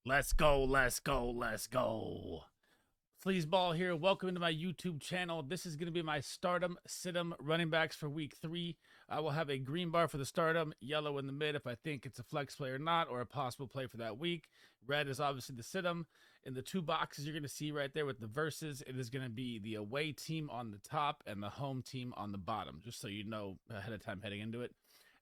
Let's go, let's go, let's go. Sleazeball here. Welcome to my YouTube channel. This is going to be my stardom, situm running backs for week 3. I will have a green bar for the stardom, yellow in the mid if I think it's a flex play or not, or a possible play for that week. Red is obviously the situm. In the two boxes you're going to see right there with the verses, it is going to be the away team on the top and the home team on the bottom, just so you know ahead of time heading into it.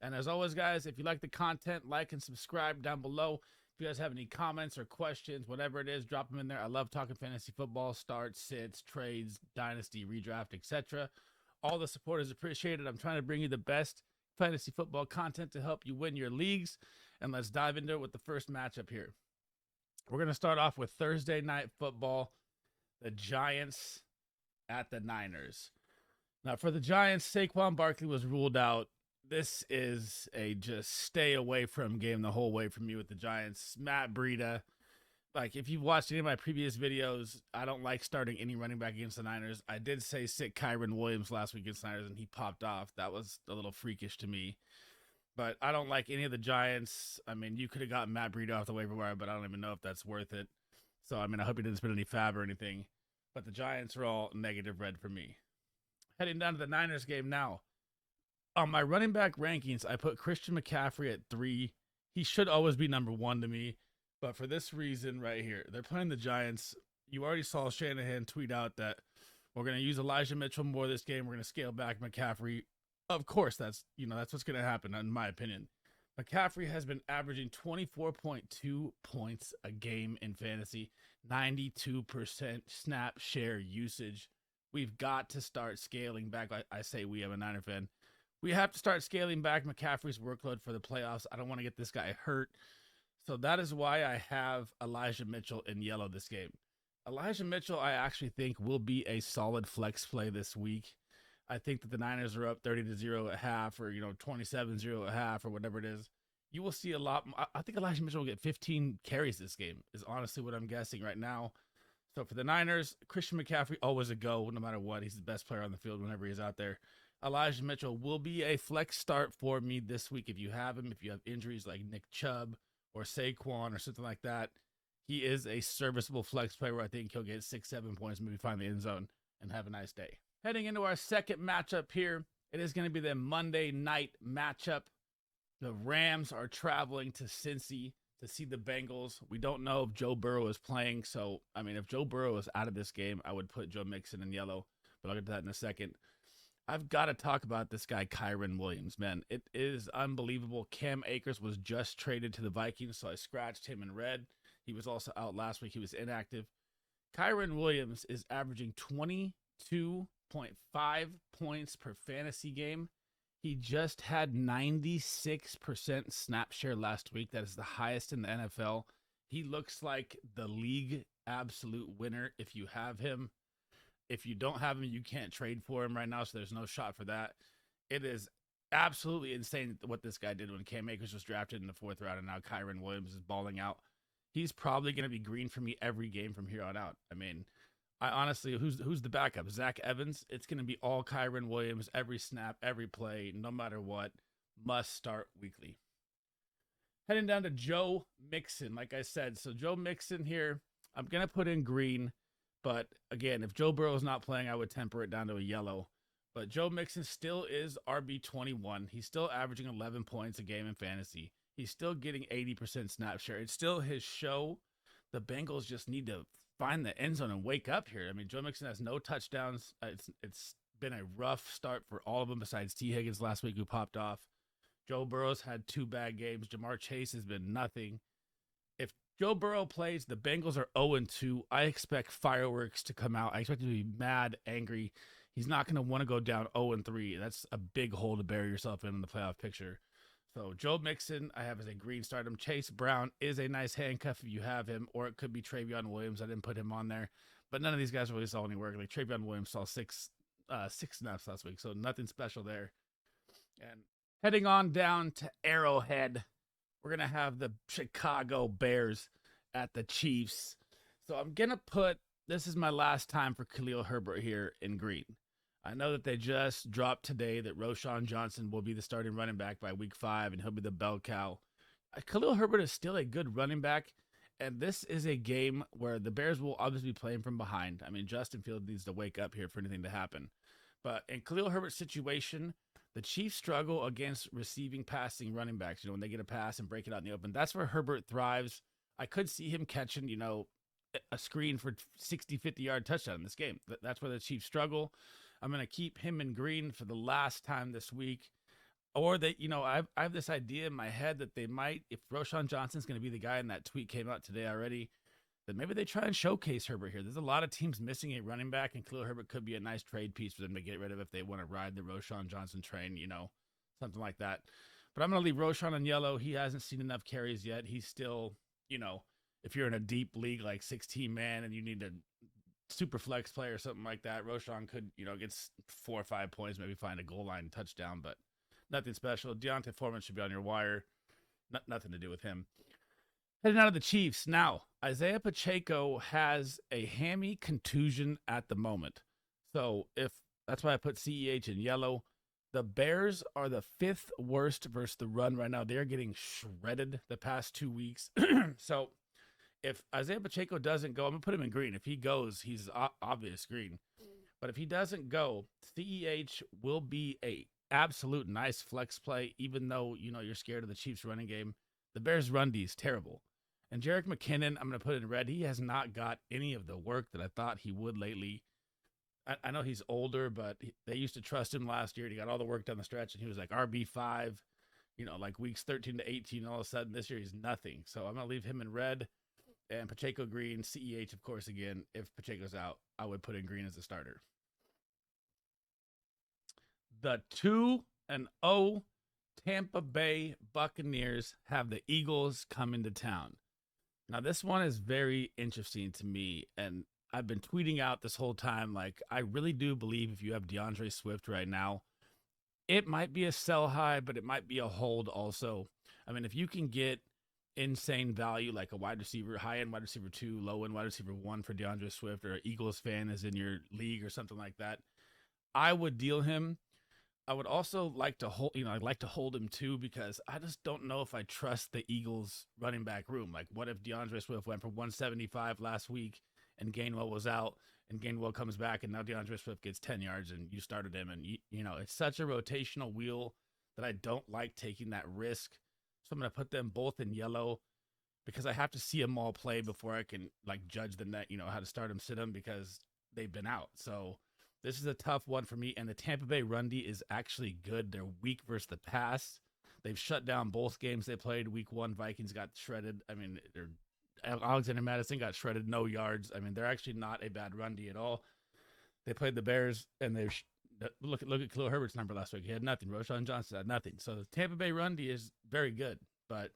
And as always, guys, if you like the content, like and subscribe down below. If you guys have any comments or questions, whatever it is, drop them in there. I love talking fantasy football, starts, sits, trades, dynasty, redraft, etc. All the support is appreciated. I'm trying to bring you the best fantasy football content to help you win your leagues. And let's dive into it with the first matchup here. We're going to start off with Thursday night football, the Giants at the Niners. Now, for the Giants, Saquon Barkley was ruled out. This is a just stay away from game the whole way from me with the Giants. Matt Breida, like if you've watched any of my previous videos, I don't like starting any running back against the Niners. I did say sit Kyren Williams last week against the Niners, and he popped off. That was a little freakish to me. But I don't like any of the Giants. I mean, you could have gotten Matt Breida off the waiver wire, but I don't even know if that's worth it. So, I mean, I hope he didn't spend any fab or anything. But the Giants are all negative red for me. Heading down to the Niners game now. On my running back rankings, I put Christian McCaffrey at 3. He should always be number 1 to me. But for this reason right here, they're playing the Giants. You already saw Shanahan tweet out that we're going to use Elijah Mitchell more this game. We're going to scale back McCaffrey. Of course, that's what's going to happen, in my opinion. McCaffrey has been averaging 24.2 points a game in fantasy, 92% snap share usage. We've got to start scaling back. I say we, have a Niner fan. We have to start scaling back McCaffrey's workload for the playoffs. I don't want to get this guy hurt. So that is why I have Elijah Mitchell in yellow this game. Elijah Mitchell, I actually think, will be a solid flex play this week. I think that the Niners are up 30-0 at half, or 27-0 at half, or whatever it is. You will see a lot. I think Elijah Mitchell will get 15 carries this game, is honestly what I'm guessing right now. So for the Niners, Christian McCaffrey, always a go, no matter what. He's the best player on the field whenever he's out there. Elijah Mitchell will be a flex start for me this week if you have him. If you have injuries like Nick Chubb or Saquon or something like that, he is a serviceable flex player where I think he'll get 6-7 points, maybe find the end zone, and have a nice day. Heading into our second matchup here, it is going to be the Monday night matchup. The Rams are traveling to Cincy to see the Bengals. We don't know if Joe Burrow is playing, so, I mean, if Joe Burrow is out of this game, I would put Joe Mixon in yellow, but I'll get to that in a second. I've got to talk about this guy, Kyren Williams, man. It is unbelievable. Cam Akers was just traded to the Vikings, so I scratched him in red. He was also out last week. He was inactive. Kyren Williams is averaging 22.5 points per fantasy game. He just had 96% snap share last week. That is the highest in the NFL. He looks like the league absolute winner if you have him. If you don't have him, you can't trade for him right now, so there's no shot for that. It is absolutely insane what this guy did when Cam Akers was drafted in the 4th round, and now Kyren Williams is balling out. He's probably going to be green for me every game from here on out. I mean, I honestly, who's the backup? Zach Evans? It's going to be all Kyren Williams, every snap, every play, no matter what. Must start weekly. Heading down to Joe Mixon, like I said. So Joe Mixon here, I'm going to put in green. But again, if Joe Burrow is not playing, I would temper it down to a yellow. But Joe Mixon still is RB21. He's still averaging 11 points a game in fantasy. He's still getting 80% snap share. It's still his show. The Bengals just need to find the end zone and wake up here. I mean, Joe Mixon has no touchdowns. It's been a rough start for all of them besides T. Higgins last week who popped off. Joe Burrow's had 2 bad games. Jamar Chase has been nothing. If Joe Burrow plays, the Bengals are 0-2. I expect fireworks to come out. I expect him to be mad, angry. He's not going to want to go down 0-3. That's a big hole to bury yourself in the playoff picture. So Joe Mixon, I have as a green stardom. Chase Brown is a nice handcuff if you have him, or it could be Travion Williams. I didn't put him on there, but none of these guys really saw any work. Like Travion Williams saw six snaps last week, so nothing special there. And heading on down to Arrowhead, we're going to have the Chicago Bears at the Chiefs. So I'm going to put, this is my last time for Khalil Herbert here in green. I know that they just dropped today that Roschon Johnson will be the starting running back by week 5, and he'll be the bell cow. Khalil Herbert is still a good running back, And this is a game where the Bears will obviously be playing from behind. I mean, Justin Fields needs to wake up here for anything to happen. But in Khalil Herbert's situation, the Chiefs struggle against receiving passing running backs. When they get a pass and break it out in the open, that's where Herbert thrives. I could see him catching, a screen for 60, 50-yard touchdown in this game. That's where the Chiefs struggle. I'm going to keep him in green for the last time this week. Or that, I have this idea in my head that they might, if Roschon Johnson's going to be the guy, and that tweet came out today already, that maybe they try and showcase Herbert here. There's a lot of teams missing a running back, and Khalil Herbert could be a nice trade piece for them to get rid of if they want to ride the Roschon Johnson train, something like that. But I'm going to leave Roschon on yellow. He hasn't seen enough carries yet. He's still, if you're in a deep league like 16-man and you need a super flex player or something like that, Roschon could, get 4 or 5 points, maybe find a goal line touchdown, but nothing special. Deontay Foreman should be on your wire. Nothing to do with him. Heading out of the Chiefs. Now, Isaiah Pacheco has a hammy contusion at the moment. So that's why I put CEH in yellow. The Bears are the 5th worst versus the run right now. They're getting shredded the past 2 weeks. So if Isaiah Pacheco doesn't go, I'm going to put him in green. If he goes, he's obvious green. But if he doesn't go, CEH will be a absolute nice flex play, even though, you're scared of the Chiefs running game. The Bears run D is terrible. And Jerick McKinnon, I'm going to put it in red. He has not got any of the work that I thought he would lately. I know he's older, but they used to trust him last year. He got all the work down the stretch, and he was like RB5, like weeks 13 to 18. All of a sudden, this year, he's nothing. So I'm going to leave him in red and Pacheco green. CEH, of course, again, if Pacheco's out, I would put in green as a starter. The 2-0 Tampa Bay Buccaneers have the Eagles come into town. Now, this one is very interesting to me, and I've been tweeting out this whole time, like, I really do believe if you have DeAndre Swift right now, it might be a sell high, but it might be a hold also. I mean, if you can get insane value, like a wide receiver, high-end wide receiver 2, low-end wide receiver 1 for DeAndre Swift, or an Eagles fan is in your league or something like that, I would deal him. I would also like to hold, I'd like to hold him too, because I just don't know if I trust the Eagles running back room. Like, what if DeAndre Swift went for 175 last week and Gainwell was out, and Gainwell comes back and now DeAndre Swift gets 10 yards and you started him, and it's such a rotational wheel that I don't like taking that risk. So I'm going to put them both in yellow because I have to see them all play before I can judge the net, how to start them, sit them, because they've been out. So this is a tough one for me, and the Tampa Bay run D is actually good. They're weak versus the pass. They've shut down both games they played. Week 1, Vikings got shredded. I mean, Alexander Madison got shredded, no yards. I mean, they're actually not a bad run D at all. They played the Bears, and they look at Khalil Herbert's number last week. He had nothing. Roschon Johnson had nothing. So the Tampa Bay run D is very good. But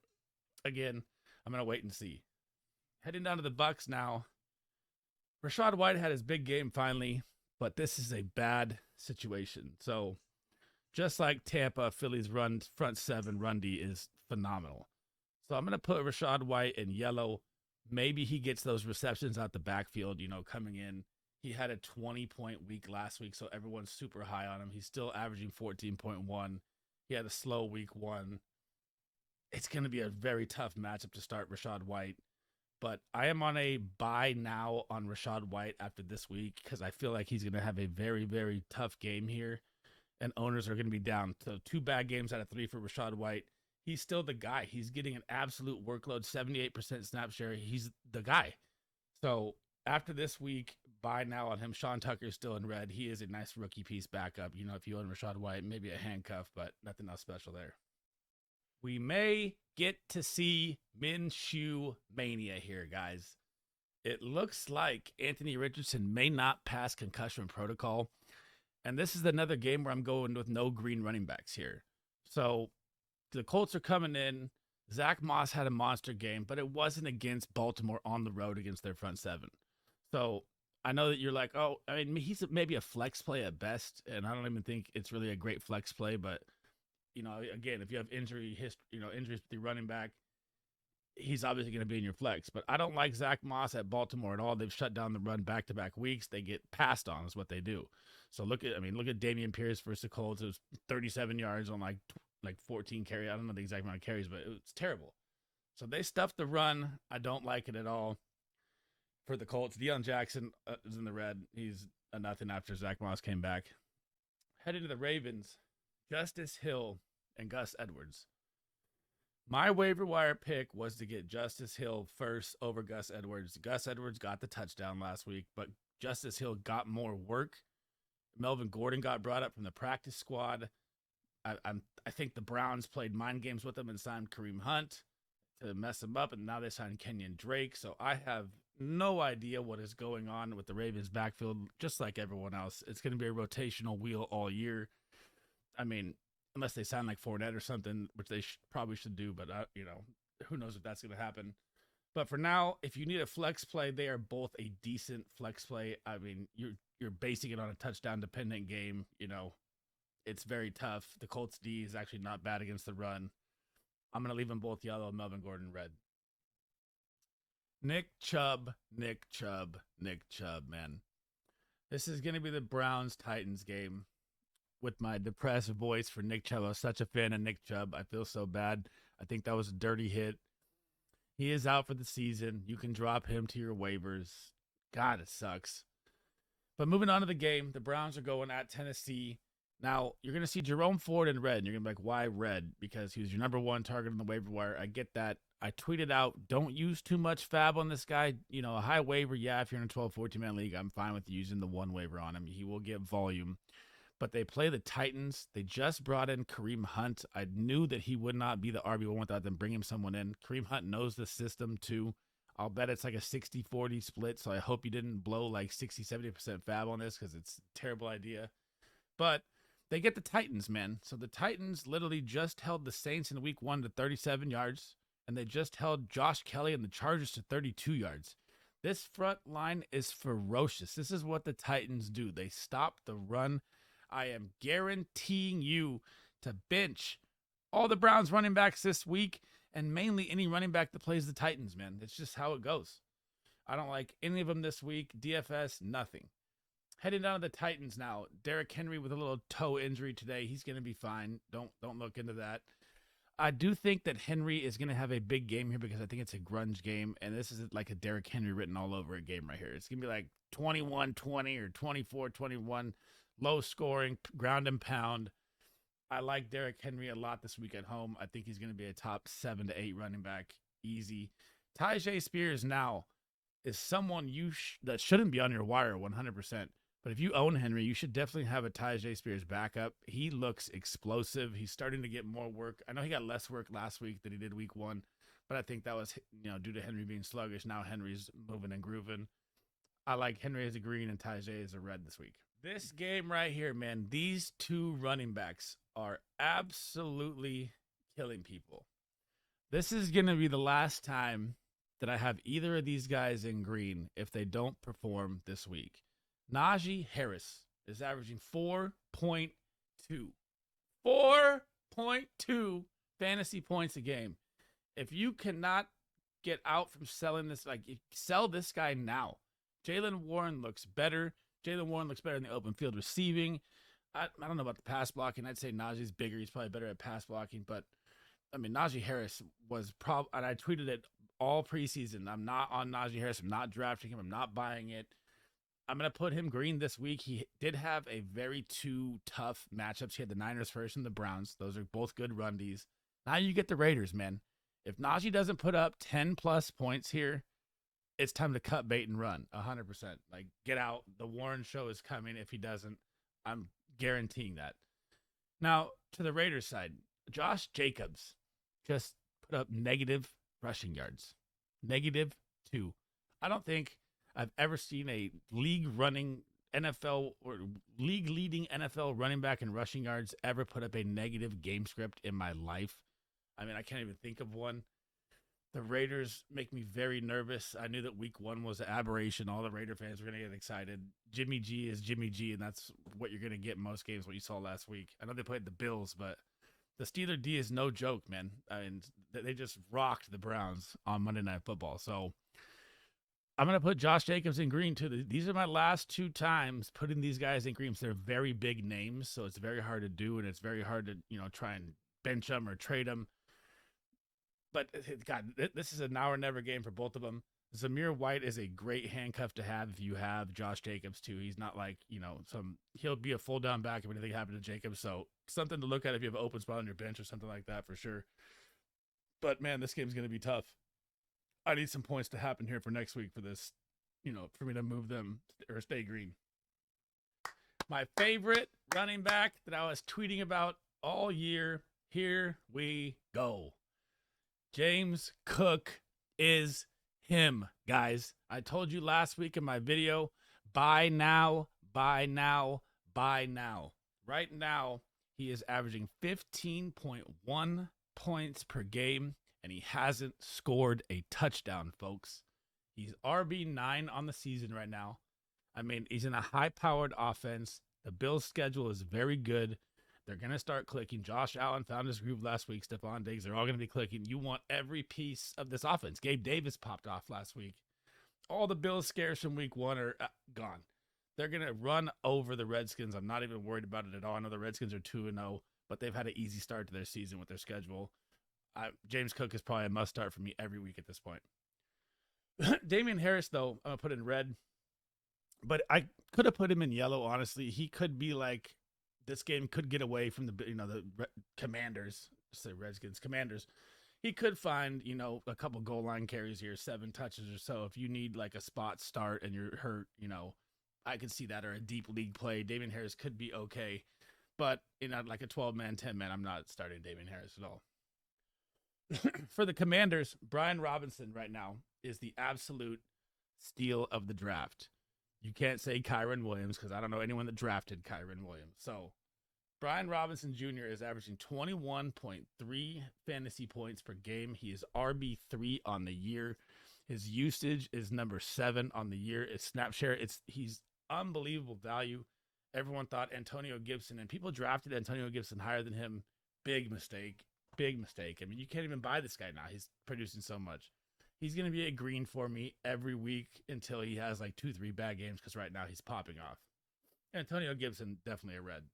again, I'm going to wait and see. Heading down to the Bucs now. Rachaad White had his big game finally, but this is a bad situation. So just like Tampa, Philly's front 7 run D is phenomenal. So I'm going to put Rachaad White in yellow. Maybe he gets those receptions out the backfield, coming in. He had a 20-point week last week, so everyone's super high on him. He's still averaging 14.1. He had a slow week 1. It's going to be a very tough matchup to start Rachaad White. But I am on a buy now on Rachaad White after this week because I feel like he's going to have a very, very tough game here. And owners are going to be down. So 2 bad games out of 3 for Rachaad White. He's still the guy. He's getting an absolute workload, 78% snap share. He's the guy. So after this week, buy now on him. Sean Tucker's still in red. He is a nice rookie piece backup. If you own Rachaad White, maybe a handcuff, but nothing else special there. We may get to see Minshew mania here, guys. It looks like Anthony Richardson may not pass concussion protocol. And this is another game where I'm going with no green running backs here. So the Colts are coming in. Zach Moss had a monster game, but it wasn't against Baltimore on the road against their front 7. So I know that you're like, oh, I mean, he's maybe a flex play at best. And I don't even think it's really a great flex play, but again, if you have injuries with your running back, he's obviously going to be in your flex. But I don't like Zach Moss at Baltimore at all. They've shut down the run back-to-back weeks. They get passed on is what they do. So look at Dameon Pierce versus the Colts. It was 37 yards on like 14 carries. I don't know the exact amount of carries, but it was terrible. So they stuffed the run. I don't like it at all for the Colts. Deion Jackson is in the red. He's a nothing after Zach Moss came back. Heading to the Ravens, Justice Hill and Gus Edwards. My waiver wire pick was to get Justice Hill first over Gus Edwards. Gus Edwards got the touchdown last week, but Justice Hill got more work. Melvin Gordon got brought up from the practice squad. I think the Browns played mind games with him and signed Kareem Hunt to mess him up, and now they signed Kenyon Drake. So I have no idea what is going on with the Ravens backfield, just like everyone else. It's going to be a rotational wheel all year. I mean, unless they sign like Fournette or something, which they probably should do, but who knows if that's going to happen. But for now, if you need a flex play, they are both a decent flex play. I mean, you're basing it on a touchdown dependent game. It's very tough. The Colts D is actually not bad against the run. I'm going to leave them both yellow, Melvin Gordon red. Nick Chubb, man. This is going to be the Browns-Titans game. With my depressed voice for Nick Chubb. I was such a fan of Nick Chubb. I feel so bad. I think that was a dirty hit. He is out for the season. You can drop him to your waivers. God, it sucks. But moving on to the game, the Browns are going at Tennessee. Now, you're going to see Jerome Ford in red, and you're going to be like, why red? Because he was your number one target on the waiver wire. I get that. I tweeted out, don't use too much fab on this guy. A high waiver, yeah, if you're in a 12, 14-man league, I'm fine with using the one waiver on him. He will get volume. But they play the Titans. They just brought in Kareem Hunt. I knew that he would not be the RB1 without them bringing someone in. Kareem Hunt knows the system, too. I'll bet it's like a 60-40 split, so I hope you didn't blow like 60-70% fab on this because it's a terrible idea. But they get the Titans, man. So the Titans literally just held the Saints in week 1 to 37 yards, and they just held Josh Kelly and the Chargers to 32 yards. This front line is ferocious. This is what the Titans do. They stop the run. I am guaranteeing you to bench all the Browns running backs this week, and mainly any running back that plays the Titans, man. It's just how it goes. I don't like any of them this week. DFS, nothing. Heading down to the Titans now. Derrick Henry with a little toe injury today. He's going to be fine. Don't look into that. I do think that Henry is going to have a big game here because I think it's a grunge game, and this is like a Derrick Henry written all over a game right here. It's going to be like 21-20 or 24-21. Low scoring, ground and pound. I like Derrick Henry a lot this week at home. I think he's going to be a top 7 to 8 running back. Easy. Tyjae Spears now is someone that shouldn't be on your wire 100%. But if you own Henry, you should definitely have a Tyjae Spears backup. He looks explosive. He's starting to get more work. I know he got less work last week than he did week 1, but I think that was due to Henry being sluggish. Now Henry's moving and grooving. I like Henry as a green and Tyjae as a red this week. This game right here, man, these two running backs are absolutely killing people. This is going to be the last time that I have either of these guys in green if they don't perform this week. Najee Harris is averaging 4.2. 4.2 fantasy points a game. If you cannot get out from selling this, sell this guy now. Jaylen Warren looks better. Jaylen Warren looks better in the open field receiving. I don't know about the pass blocking. I'd say Najee's bigger. He's probably better at pass blocking. But, I mean, Najee Harris was and I tweeted it all preseason. I'm not on Najee Harris. I'm not drafting him. I'm not buying it. I'm going to put him green this week. He did have a very two tough matchups. He had the Niners first and the Browns. Those are both good run Ds. Now you get the Raiders, man. If Najee doesn't put up 10-plus points here, it's time to cut bait and run 100%. Get out. The Warren show is coming. If he doesn't, I'm guaranteeing that. Now, to the Raiders side, Josh Jacobs just put up negative rushing yards. -2. I don't think I've ever seen a league-leading NFL running back in rushing yards ever put up a negative game script in my life. I mean, I can't even think of one. The Raiders make me very nervous. I knew that week 1 was an aberration. All the Raider fans were going to get excited. Jimmy G is Jimmy G, and that's what you're going to get in most games, what you saw last week. I know they played the Bills, but the Steeler D is no joke, man. I mean, they just rocked the Browns on Monday Night Football. So I'm going to put Josh Jacobs in green, too. These are my last 2 times putting these guys in green. They're very big names, so it's very hard to do, and it's very hard to, try and bench them or trade them. But God, this is a now or never game for both of them. Zamir White is a great handcuff to have if you have Josh Jacobs too. He's not like, he'll be a full down back if anything happened to Jacobs. So something to look at if you have an open spot on your bench or something like that for sure. But man, this game's going to be tough. I need some points to happen here for next week for this, for me to move them or stay green. My favorite running back that I was tweeting about all year. Here we go. James Cook is him, guys. I told you last week in my video, buy now, buy now, buy now. Right now, he is averaging 15.1 points per game, and he hasn't scored a touchdown, folks. He's RB9 on the season right now. I mean, he's in a high-powered offense. The Bills' schedule is very good. They're going to start clicking. Josh Allen found his groove last week. Stephon Diggs, they're all going to be clicking. You want every piece of this offense. Gabe Davis popped off last week. All the Bills scares from week one are gone. They're going to run over the Redskins. I'm not even worried about it at all. I know the Redskins are 2-0, but they've had an easy start to their season with their schedule. James Cook is probably a must start for me every week at this point. Damian Harris, though, I'm going to put in red. But I could have put him in yellow, honestly. He could be like, this game could get away from the Commanders, say Redskins, Commanders. He could find, a couple goal line carries here, 7 touches or so. If you need like a spot start and you're hurt, I could see that, or a deep league play. Damian Harris could be okay. But, like a 12-man, 10-man, I'm not starting Damian Harris at all. For the Commanders, Brian Robinson right now is the absolute steal of the draft. You can't say Kyron Williams because I don't know anyone that drafted Kyron Williams. So Brian Robinson Jr. is averaging 21.3 fantasy points per game. He is RB3 on the year. His usage is number 7 on the year. His snap share, he's unbelievable value. Everyone thought Antonio Gibson, and people drafted Antonio Gibson higher than him. Big mistake. Big mistake. I mean, you can't even buy this guy now. He's producing so much. He's going to be a green for me every week until he has like 2-3 bad games, because right now he's popping off. Antonio Gibson, definitely a red.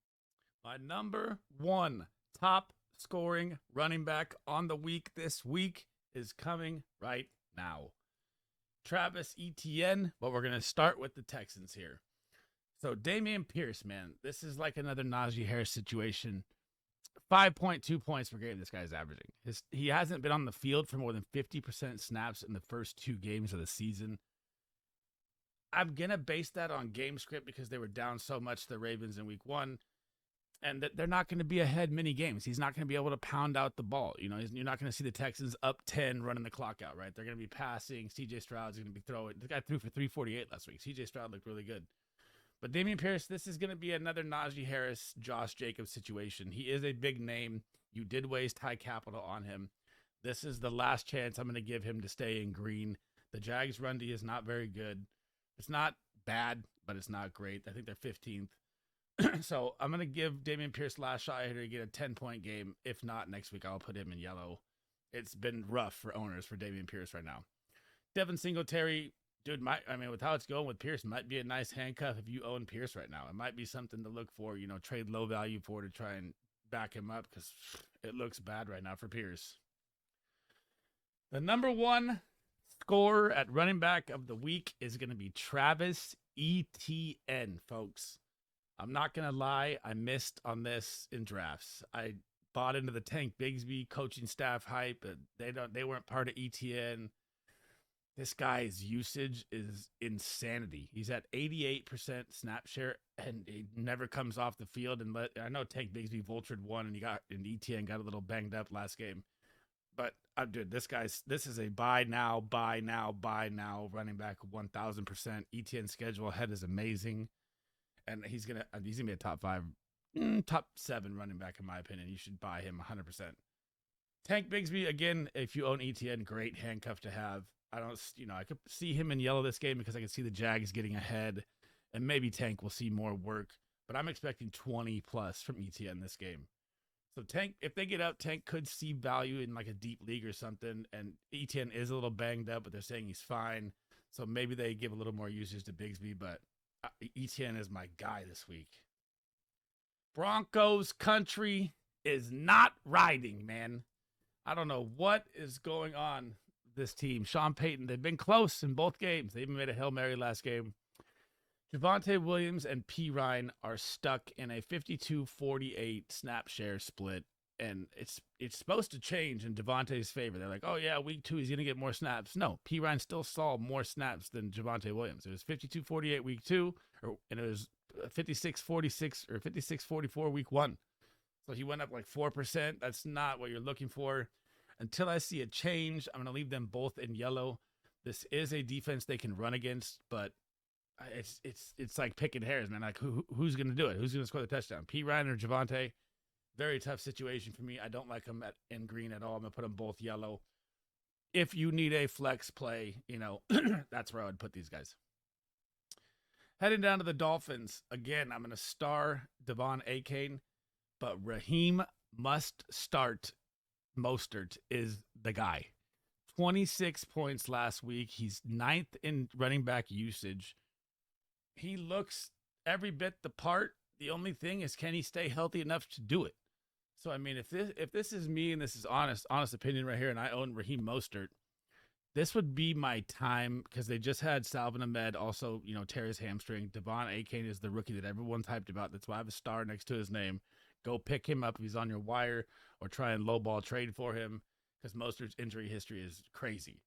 My number 1 top scoring running back on the week this week is coming right now. Travis Etienne, but we're going to start with the Texans here. So Dameon Pierce, man, this is like another Najee Harris situation. 5.2 points per game this guy's averaging. He hasn't been on the field for more than 50% snaps in the first 2 games of the season. I'm going to base that on game script because they were down so much to the Ravens in week 1. And that they're not going to be ahead many games. He's not going to be able to pound out the ball. You're not going to see the Texans up 10 running the clock out, right? They're going to be passing. C.J. Stroud's going to be throwing. The guy threw for 348 last week. C.J. Stroud looked really good. But Dameon Pierce, this is going to be another Najee Harris, Josh Jacobs situation. He is a big name. You did waste high capital on him. This is the last chance I'm going to give him to stay in green. The Jags' run D is not very good. It's not bad, but it's not great. I think they're 15th. So I'm going to give Dameon Pierce last shot here to get a 10-point game. If not, next week I'll put him in yellow. It's been rough for owners for Dameon Pierce right now. Devin Singletary, dude, with how it's going with Pierce, might be a nice handcuff if you own Pierce right now. It might be something to look for, trade low value for to try and back him up, because it looks bad right now for Pierce. The number 1 scorer at running back of the week is going to be Travis Etienne, folks. I'm not going to lie, I missed on this in drafts. I bought into the Tank Bigsby coaching staff hype, but they weren't part of ETN. This guy's usage is insanity. He's at 88% snap share, and he never comes off the field. And I know Tank Bigsby vultured one, and ETN got a little banged up last game. But dude, this is a buy now running back 1,000%. ETN schedule ahead is amazing. And he's gonna be a top 5, top 7 running back in my opinion. You should buy him 100%. Tank Bigsby, again, if you own ETN, great handcuff to have. I could see him in yellow this game because I can see the Jags getting ahead, and maybe Tank will see more work. But I'm expecting 20 plus from ETN this game. So Tank, if they get up, Tank could see value in like a deep league or something. And ETN is a little banged up, but they're saying he's fine. So maybe they give a little more usage to Bigsby, but ETN is my guy this week. Broncos country is not riding, man. I don't know what is going on this team. Sean Payton, they've been close in both games. They even made a Hail Mary last game. Javonte Williams and P. Ryan are stuck in a 52-48 snap share split, and it's supposed to change in Javonte's favor. They're like, oh, yeah, week 2, he's going to get more snaps. No, P. Ryan still saw more snaps than Javonte Williams. It was 52-48 week 2, and it was 56-46 or 56-44 week 1. So he went up like 4%. That's not what you're looking for. Until I see a change, I'm going to leave them both in yellow. This is a defense they can run against, but it's like picking hairs, man. Like who's going to do it? Who's going to score the touchdown? P. Ryan or Javonte? Very tough situation for me. I don't like them in green at all. I'm going to put them both yellow. If you need a flex play, that's where I would put these guys. Heading down to the Dolphins. Again, I'm going to star Devon Achane, but Raheem Must Start Mostert is the guy. 26 points last week. He's 9th in running back usage. He looks every bit the part. The only thing is, can he stay healthy enough to do it? So, I mean, if this is me and this is honest opinion right here, and I own Raheem Mostert, this would be my time because they just had Salvin Ahmed also, tear his hamstring. Devon Achane is the rookie that everyone's hyped about. That's why I have a star next to his name. Go pick him up if he's on your wire or try and lowball trade for him because Mostert's injury history is crazy.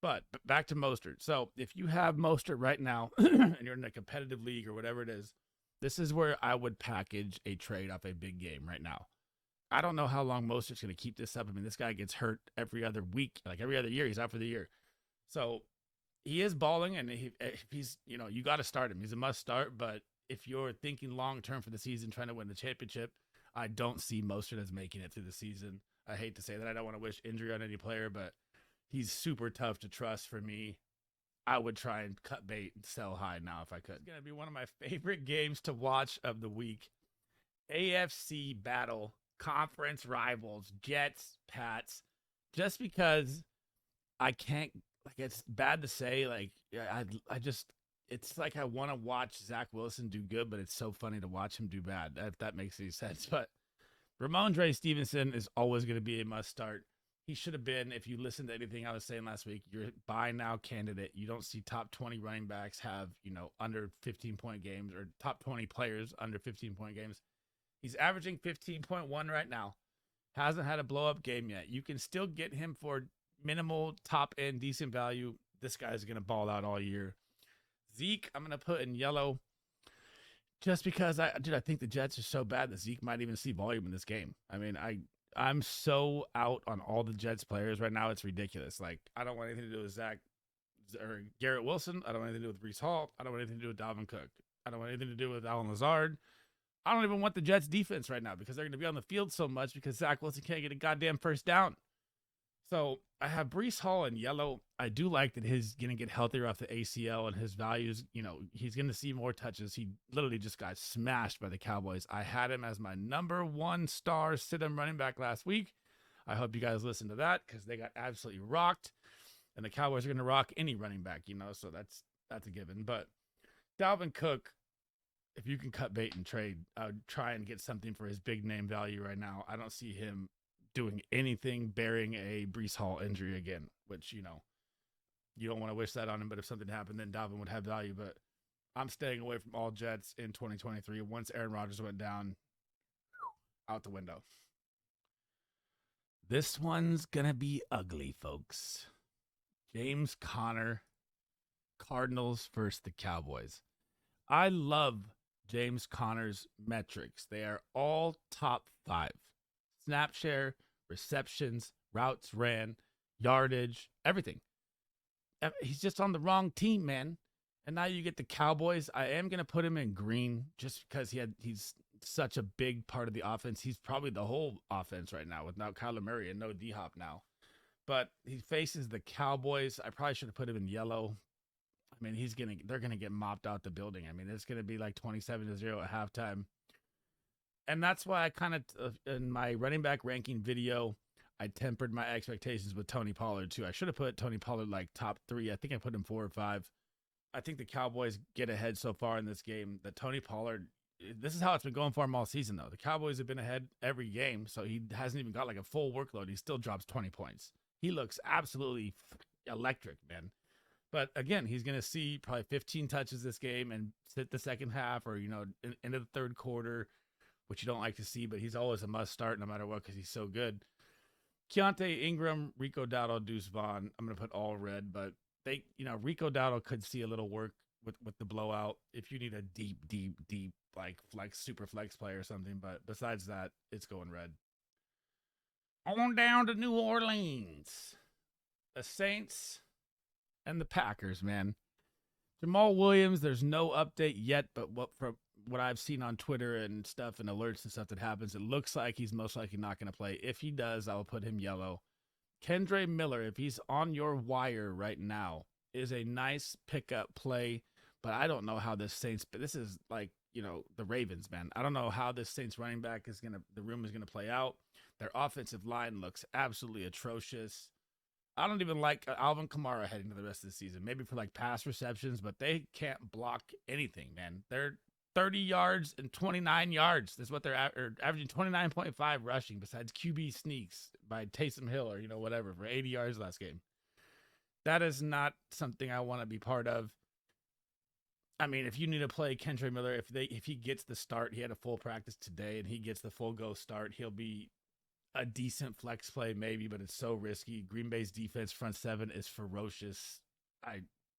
But back to Mostert. So if you have Mostert right now and you're in a competitive league or whatever it is, this is where I would package a trade off a big game right now. I don't know how long Mostert's going to keep this up. I mean, this guy gets hurt every other week, like every other year. He's out for the year. So he is balling, and he's, you got to start him. He's a must start. But if you're thinking long-term for the season, trying to win the championship, I don't see Mostert as making it through the season. I hate to say that. I don't want to wish injury on any player, but he's super tough to trust for me. I would try and cut bait and sell high now if I could. It's going to be one of my favorite games to watch of the week. AFC battle, conference rivals, Jets, Pats. Just because I can't, it's bad to say, I just, it's like I want to watch Zach Wilson do good, but it's so funny to watch him do bad, if that makes any sense. But Ramondre Stevenson is always going to be a must start. He should have been, if you listen to anything I was saying last week, you're buy now candidate. You don't see top 20 running backs have, under 15-point games or top 20 players under 15-point games. He's averaging 15.1 right now. Hasn't had a blow-up game yet. You can still get him for minimal top-end decent value. This guy's going to ball out all year. Zeke, I'm going to put in yellow just because, I think the Jets are so bad that Zeke might even see volume in this game. I mean, I'm so out on all the Jets players right now. It's ridiculous. I don't want anything to do with Zach or Garrett Wilson. I don't want anything to do with Breece Hall. I don't want anything to do with Dalvin Cook. I don't want anything to do with Allen Lazard. I don't even want the Jets defense right now because they're going to be on the field so much because Zach Wilson can't get a goddamn first down. So I have Breece Hall in yellow. I do like that he's going to get healthier off the ACL and his values. He's going to see more touches. He literally just got smashed by the Cowboys. I had him as my number 1 star sit-em running back last week. I hope you guys listen to that because they got absolutely rocked. And the Cowboys are going to rock any running back, so that's a given. But Dalvin Cook, if you can cut bait and trade, I would try and get something for his big name value right now. I don't see him doing anything bearing a Breece Hall injury again, which, you don't want to wish that on him. But if something happened, then Dalvin would have value. But I'm staying away from all Jets in 2023. Once Aaron Rodgers went down, out the window. This one's going to be ugly, folks. James Conner, Cardinals versus the Cowboys. I love James Conner's metrics. They are all top 5. Snap share, receptions, routes ran, yardage, everything. He's just on the wrong team, man. And now you get the Cowboys. I am going to put him in green just because he's such a big part of the offense. He's probably the whole offense right now without Kyler Murray and no D-Hop now. But he faces the Cowboys. I probably should have put him in yellow. I mean, they're going to get mopped out the building. I mean, it's going to be like 27-0 at halftime. And that's why I kind of, in my running back ranking video, I tempered my expectations with Tony Pollard too. I should have put Tony Pollard top 3. I think I put him 4 or 5. I think the Cowboys get ahead so far in this game that Tony Pollard this is how it's been going for him all season, though. The Cowboys have been ahead every game, so he hasn't even got like a full workload. He still drops 20 points. He looks absolutely electric, man. But again, he's going to see probably 15 touches this game and sit the second half or, into the third quarter, which you don't like to see, but he's always a must start no matter what because he's so good. Keontae Ingram, Rico Dowdle, Deuce Vaughn. I'm going to put all red, but Rico Dowdle could see a little work with the blowout if you need a deep, like super flex play or something. But besides that, it's going red. On down to New Orleans. The Saints and the Packers, man. Jamal Williams, there's no update yet, but from what I've seen on Twitter and stuff and alerts and stuff that happens, it looks like he's most likely not going to play. If he does, I'll put him yellow. Kendre Miller, if he's on your wire right now, is a nice pickup play, but I don't know how this is like, the Ravens, man. I don't know how this Saints running back the room is going to play out. Their offensive line looks absolutely atrocious. I don't even like Alvin Kamara heading to the rest of the season. Maybe for like pass receptions, but they can't block anything, man. They're 30 yards and 29 yards. That's what they're averaging 29.5 rushing besides QB sneaks by Taysom Hill or, whatever for 80 yards last game. That is not something I want to be part of. I mean, if you need to play Kendre Miller, if he gets the start, he had a full practice today and he gets the full go start, he'll be a decent flex play maybe, but it's so risky. Green Bay's defense front seven is ferocious.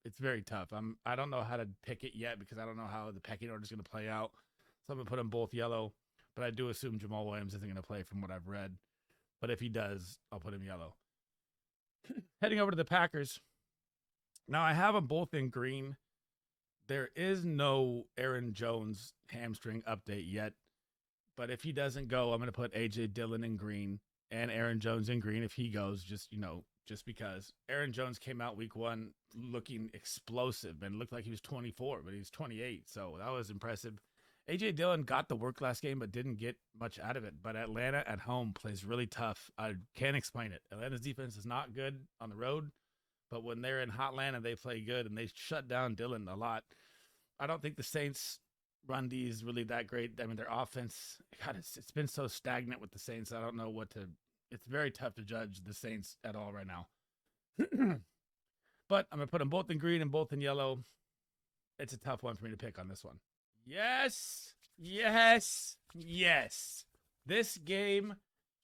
It's very tough. I don't know how to pick it yet because I don't know how the pecking order is going to play out. So I'm going to put them both yellow, but I do assume Jamal Williams isn't going to play from what I've read. But if he does, I'll put him yellow. Heading over to the Packers. Now I have them both in green. There is no Aaron Jones hamstring update yet. But if he doesn't go, I'm going to put A.J. Dillon in green and Aaron Jones in green if he goes, just because. Aaron Jones came out week 1 looking explosive and looked like he was 24, but he was 28. So that was impressive. A.J. Dillon got the work last game, but didn't get much out of it. But Atlanta at home plays really tough. I can't explain it. Atlanta's defense is not good on the road, but when they're in hot Atlanta, they play good, and they shut down Dillon a lot. I don't think the Saints' run D is really that great. I mean, their offense, God, it's been so stagnant with the Saints. I don't know it's very tough to judge the Saints at all right now. But I'm going to put them both in green and both in yellow. It's a tough one for me to pick on this one. Yes. This game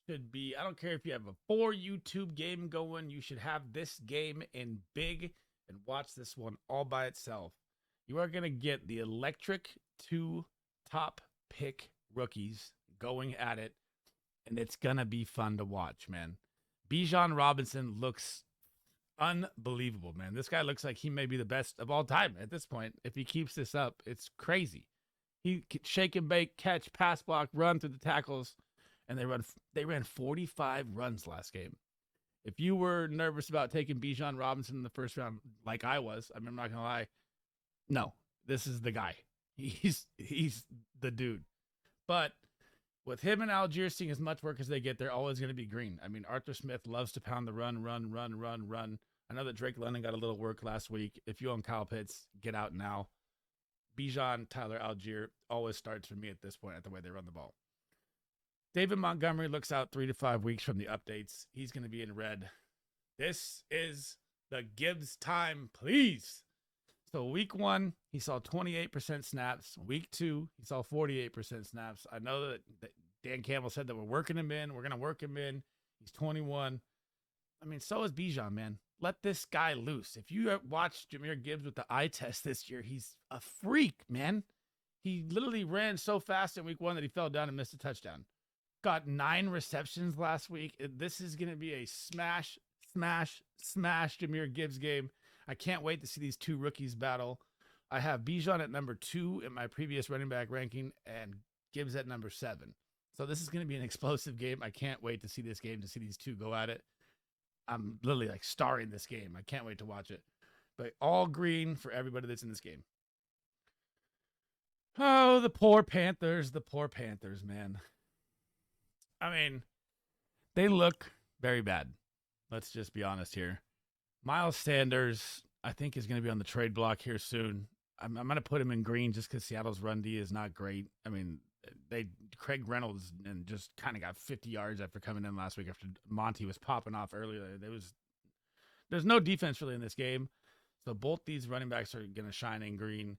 should be, I don't care if you have a 4 YouTube game going, you should have this game in big and watch this one all by itself. You are going to get the electric 2 top pick rookies going at it, and it's going to be fun to watch, man. Bijan Robinson looks unbelievable, man. This guy looks like he may be the best of all time at this point. If he keeps this up, it's crazy. He can shake and bake, catch, pass block, run through the tackles, and they ran 45 runs last game. If you were nervous about taking Bijan Robinson in the first round, like I was, I'm not gonna lie. No, this is the guy. He's the dude. But with him and Algier seeing as much work as they get, they're always going to be green. I mean, Arthur Smith loves to pound the run. I know that Drake London got a little work last week. If you own Kyle Pitts, get out now. Bijan, Tyler Algier always starts for me at this point at the way they run the ball. David Montgomery looks out 3 to 5 weeks from the updates. He's going to be in red. This is the Gibbs time, please. So week 1, he saw 28% snaps. Week 2, he saw 48% snaps. I know that Dan Campbell said that we're working him in. We're going to work him in. He's 21. I mean, so is Bijan, man. Let this guy loose. If you watched Jahmyr Gibbs with the eye test this year, he's a freak, man. He literally ran so fast in week 1 that he fell down and missed a touchdown. Got 9 receptions last week. This is going to be a smash Jahmyr Gibbs game. I can't wait to see these 2 rookies battle. I have Bijan at number 2 in my previous running back ranking and Gibbs at number 7. So this is going to be an explosive game. I can't wait to see this game, to see these 2 go at it. I'm literally like starring this game. I can't wait to watch it. But all green for everybody that's in this game. Oh, the poor Panthers, man. I mean, they look very bad. Let's just be honest here. Miles Sanders, I think, is going to be on the trade block here soon. I'm going to put him in green just because Seattle's run D is not great. I mean, Craig Reynolds and just kind of got 50 yards after coming in last week after Monty was popping off earlier. There's no defense really in this game, so both these running backs are going to shine in green.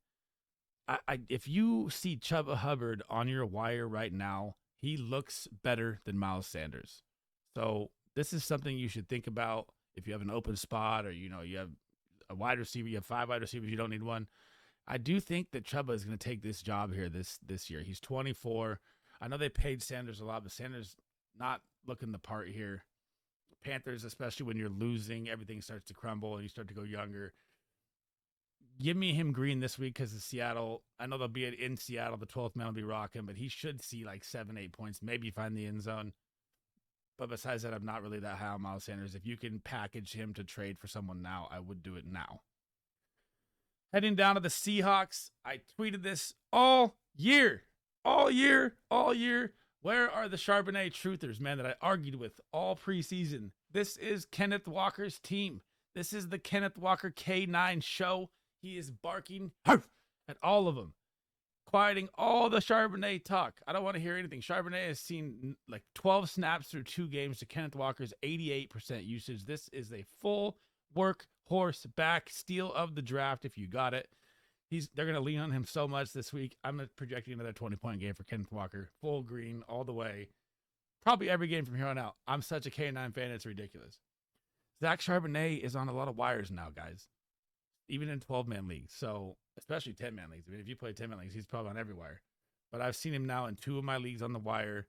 If you see Chuba Hubbard on your wire right now, he looks better than Miles Sanders. So this is something you should think about if you have an open spot, or you have a wide receiver, you have 5 wide receivers, you don't need one. I do think that Chuba is going to take this job here this year. He's 24. I know they paid Sanders a lot, but Sanders not looking the part here. Panthers, especially when you're losing, everything starts to crumble and you start to go younger. Give me him green this week because of Seattle. I know they'll be in Seattle. The 12th man will be rocking, but he should see like 7-8 points, maybe find the end zone. But besides that, I'm not really that high on Miles Sanders. If you can package him to trade for someone now, I would do it now. Heading down to the Seahawks, I tweeted this all year. Where are the Charbonnet truthers, man, that I argued with all preseason? This is Kenneth Walker's team. This is the Kenneth Walker K9 show. He is barking at all of them, quieting all the Charbonnet talk. I don't want to hear anything. Charbonnet has seen like 12 snaps through 2 games to Kenneth Walker's 88% usage. This is a full workhorse back steal of the draft if you got it. They're going to lean on him so much this week. I'm projecting another 20-point game for Kenneth Walker. Full green all the way. Probably every game from here on out. I'm such a K9 fan, it's ridiculous. Zach Charbonnet is on a lot of wires now, guys. Even in 12-man leagues. So, especially 10-man leagues. I mean, if you play 10-man leagues, he's probably on every wire. But I've seen him now in 2 of my leagues on the wire.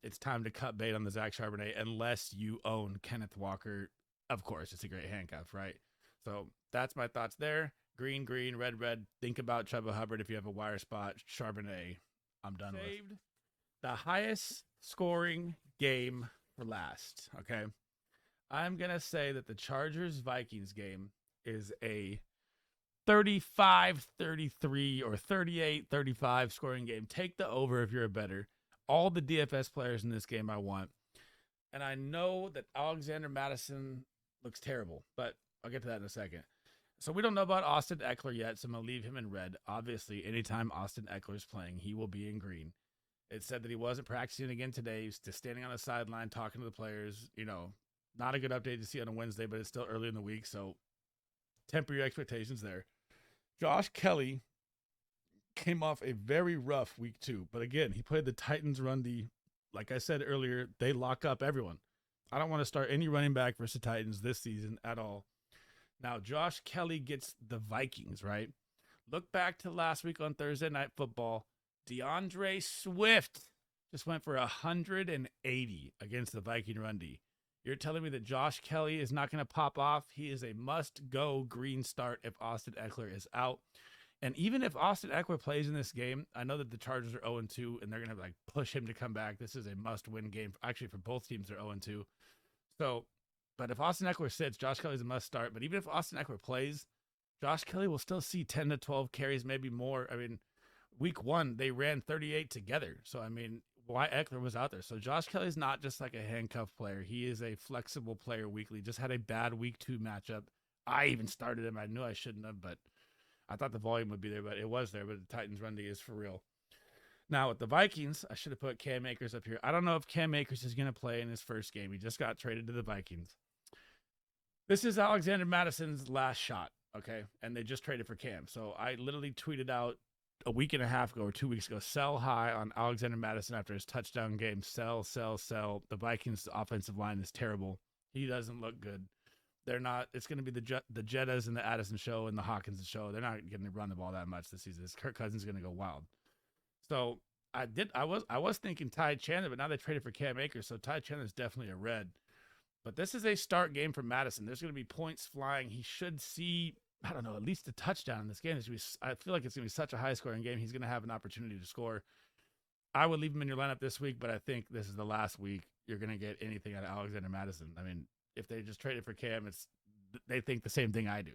It's time to cut bait on the Zach Charbonnet unless you own Kenneth Walker. Of course, it's a great handcuff, right? So, that's my thoughts there. Green, red. Think about Chuba Hubbard if you have a wire spot. Charbonnet, I'm done with. The highest scoring game for last, okay? I'm going to say that the Chargers-Vikings game is a 35-33 or 38-35 scoring game. Take the over if you're a bettor. All the DFS players in this game I want. And I know that Alexander Mattison looks terrible, but I'll get to that in a second. So we don't know about Austin Eckler yet, so I'm going to leave him in red. Obviously, anytime Austin Eckler is playing, he will be in green. It said that he wasn't practicing again today. He was just standing on the sideline talking to the players. Not a good update to see on a Wednesday, but it's still early in the week, so temper your expectations there. Josh Kelly came off a very rough week 2, but again, he played the Titans run D. Like I said earlier, they lock up everyone. I don't want to start any running back versus the Titans this season at all. Now, Josh Kelly gets the Vikings, right? Look back to last week on Thursday Night Football. DeAndre Swift just went for 180 against the Viking run D. You're telling me that Josh Kelly is not going to pop off? He is a must-go green start if Austin Eckler is out. And even if Austin Eckler plays in this game, I know that the Chargers are 0-2, and they're going to push him to come back. This is a must-win game. Actually, for both teams, they're 0-2. So, but if Austin Eckler sits, Josh Kelly's a must-start. But even if Austin Eckler plays, Josh Kelly will still see 10 to 12 carries, maybe more. I mean, week 1, they ran 38 together. So, I mean, why Eckler was out there. So Josh Kelly's not just like a handcuff player. He is a flexible player weekly. Just had a bad week 2 matchup. I even started him. I knew I shouldn't have, but I thought the volume would be there, but it was there. But the Titans run D is for real. Now with the Vikings, I should have put Cam Akers up here. I don't know if Cam Akers is going to play in his first game. He just got traded to the Vikings. This is Alexander Madison's last shot, okay? And they just traded for Cam. So I literally tweeted out a week and a half ago or 2 weeks ago, sell high on Alexander Mattison after his touchdown game. Sell. The Vikings offensive line is terrible. He doesn't look good. They're not. It's going to be the Jettas and the Addison show and the Hawkins show. They're not going to run the ball that much this season. Kirk Cousins is going to go wild. So I was thinking Ty Chandler, but now they traded for Cam Akers, so Ty Chandler is definitely a red. But this is a start game for Madison. There's going to be points flying. He should see, I don't know, at least a touchdown in this game. I feel like it's going to be such a high-scoring game. He's going to have an opportunity to score. I would leave him in your lineup this week, but I think this is the last week you're going to get anything out of Alexander Mattison. I mean, if they just traded for Cam, they think the same thing I do.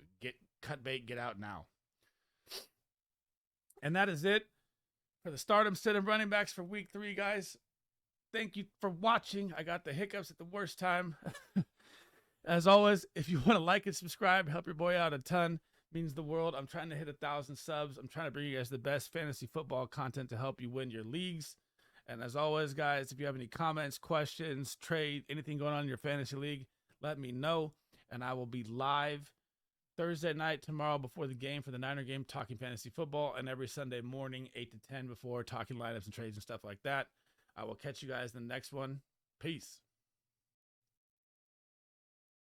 Cut bait, get out now. And that is it for the stardom sit-em running backs for week 3, guys. Thank you for watching. I got the hiccups at the worst time. As always, if you want to like and subscribe, help your boy out a ton. Means the world. I'm trying to hit 1,000 subs. I'm trying to bring you guys the best fantasy football content to help you win your leagues. And as always, guys, if you have any comments, questions, trade, anything going on in your fantasy league, let me know. And I will be live Thursday night tomorrow before the game for the Niner game, talking fantasy football, and every Sunday morning, 8 to 10 before, talking lineups and trades and stuff like that. I will catch you guys in the next one. Peace.